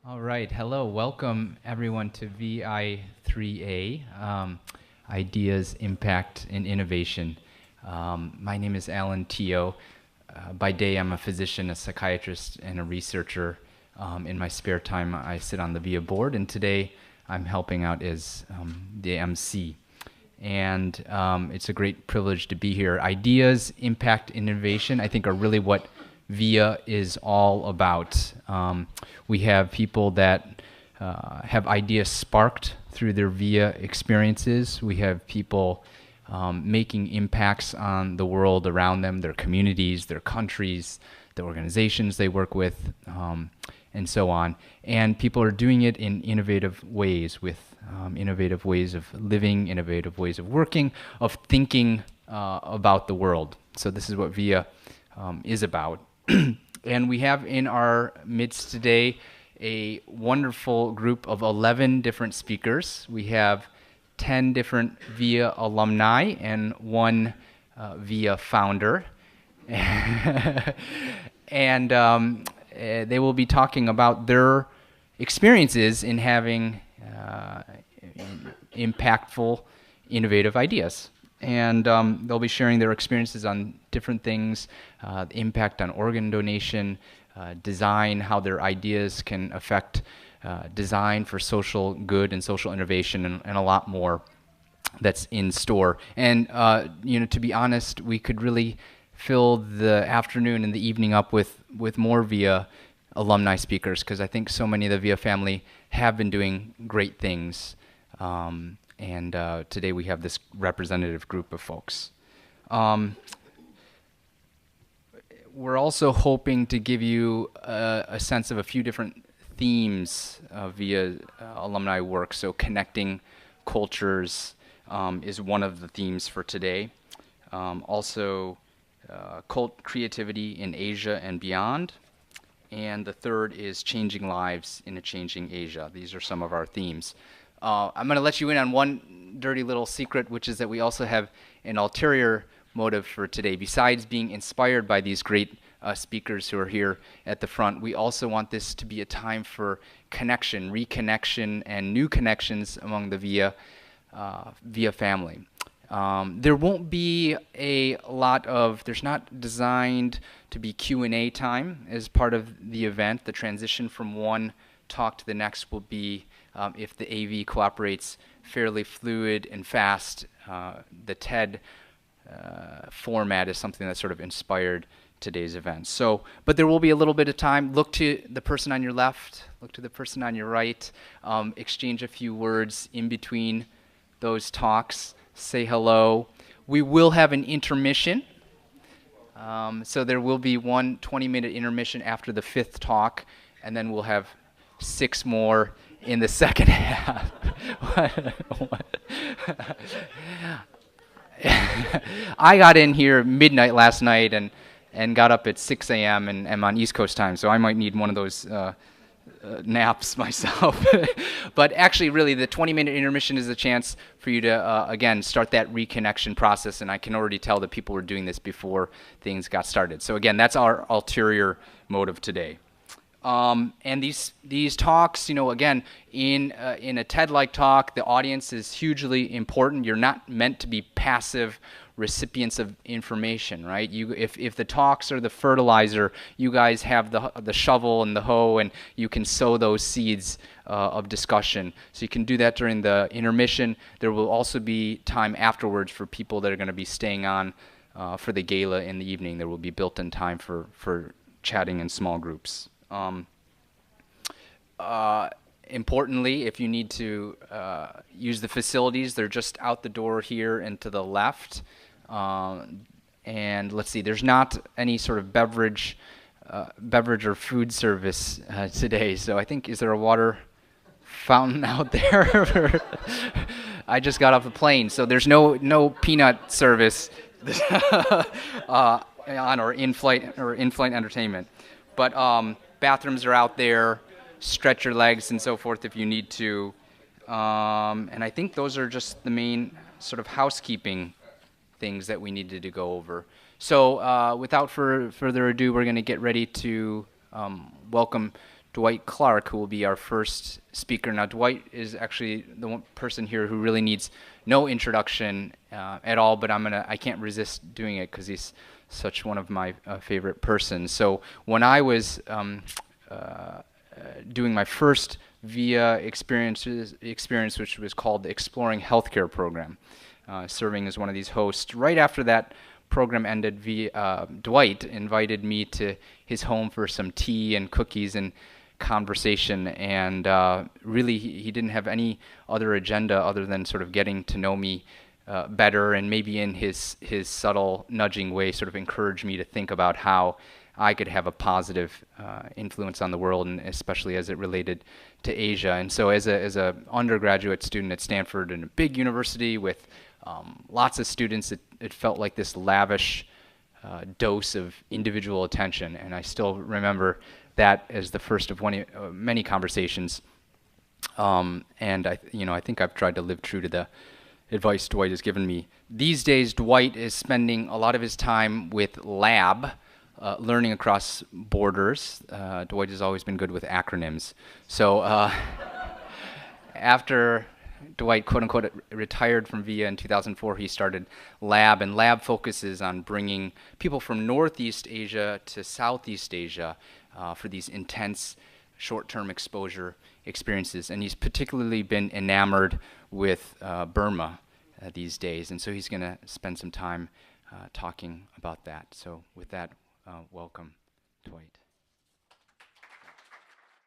All right, hello, welcome everyone to VI3A, Ideas, Impact, and Innovation. My name is Alan Teo. By day, I'm a physician, a psychiatrist, and a researcher. In my spare time, I sit on the VIA board, and today I'm helping out as the MC. And it's a great privilege to be here. Ideas, impact, innovation, I think are really what VIA is all about. We have people that have ideas sparked through their VIA experiences. We have people making impacts on the world around them, their communities, their countries, the organizations they work with, and so on. And people are doing it in innovative ways, with innovative ways of living, innovative ways of working, of thinking about the world. So this is what VIA is about. And we have in our midst today a wonderful group of 11 different speakers. We have 10 different VIA alumni and one VIA founder. And they will be talking about their experiences in having impactful, innovative ideas. And they'll be sharing their experiences on different things, the impact on organ donation, design, how their ideas can affect design for social good and social innovation, and a lot more that's in store. And to be honest, we could really fill the afternoon and the evening up with more VIA alumni speakers, because I think so many of the VIA family have been doing great things. And today we have this representative group of folks. We're also hoping to give you a sense of a few different themes via alumni work. So connecting cultures is one of the themes for today. Also, cult creativity in Asia and beyond. And the third is changing lives in a changing Asia. These are some of our themes. I'm going to let you in on one dirty little secret, which is that we also have an ulterior motive for today. Besides being inspired by these great speakers who are here at the front, we also want this to be a time for connection, reconnection, and new connections among the VIA family. There won't be a lot of, there's not designed to be Q&A time as part of the event. The transition from one talk to the next will be, if the AV cooperates, fairly fluid and fast. The TED format is something that sort of inspired today's event. So, but there will be a little bit of time. Look to the person on your left, look to the person on your right, exchange a few words in between those talks, say hello. We will have an intermission. So there will be one 20-minute intermission after the fifth talk, and then we'll have 6 more in the second half. I got in here midnight last night and got up at 6 a.m. and I'm on East Coast time, so I might need one of those naps myself. But actually, really, the 20-minute intermission is a chance for you to, again, start that reconnection process, and I can already tell that people were doing this before things got started. So again, that's our ulterior motive today. And these talks, again, in a TED-like talk, the audience is hugely important. You're not meant to be passive recipients of information, right? If the talks are the fertilizer, you guys have the shovel and the hoe, and you can sow those seeds of discussion. So you can do that during the intermission. There will also be time afterwards for people that are going to be staying on for the gala in the evening. There will be built-in time for chatting in small groups. Importantly, if you need to use the facilities, they're just out the door here and to the left. And let's see, there's not any sort of beverage or food service today. So I think, is there a water fountain out there? I just got off the plane, so there's no peanut service on or in-flight entertainment. But bathrooms are out there. Stretch your legs and so forth if you need to. And I think those are just the main sort of housekeeping things that we needed to go over. So without further ado, we're going to get ready to welcome Dwight Clark, who will be our first speaker. Now, Dwight is actually the one person here who really needs no introduction at all, but I can't resist doing it because he's such one of my favorite persons. So when I was doing my first VIA experience, which was called the Exploring Healthcare Program, serving as one of these hosts. Right after that program ended, Dwight invited me to his home for some tea and cookies and conversation, and really he didn't have any other agenda other than sort of getting to know me better, and maybe in his subtle nudging way sort of encourage me to think about how I could have a positive influence on the world, and especially as it related to Asia. And so as a undergraduate student at Stanford, in a big university with lots of students, it felt like this lavish dose of individual attention. And I still remember that as the first of many conversations. And I think I've tried to live true to the advice Dwight has given me. These days, Dwight is spending a lot of his time with lab, learning across borders. Dwight has always been good with acronyms. So after Dwight, quote unquote, retired from VIA in 2004, he started Lab, and Lab focuses on bringing people from Northeast Asia to Southeast Asia for these intense short-term exposure experiences. And he's particularly been enamored with Burma these days, and so he's going to spend some time talking about that. So with that, welcome, Dwight.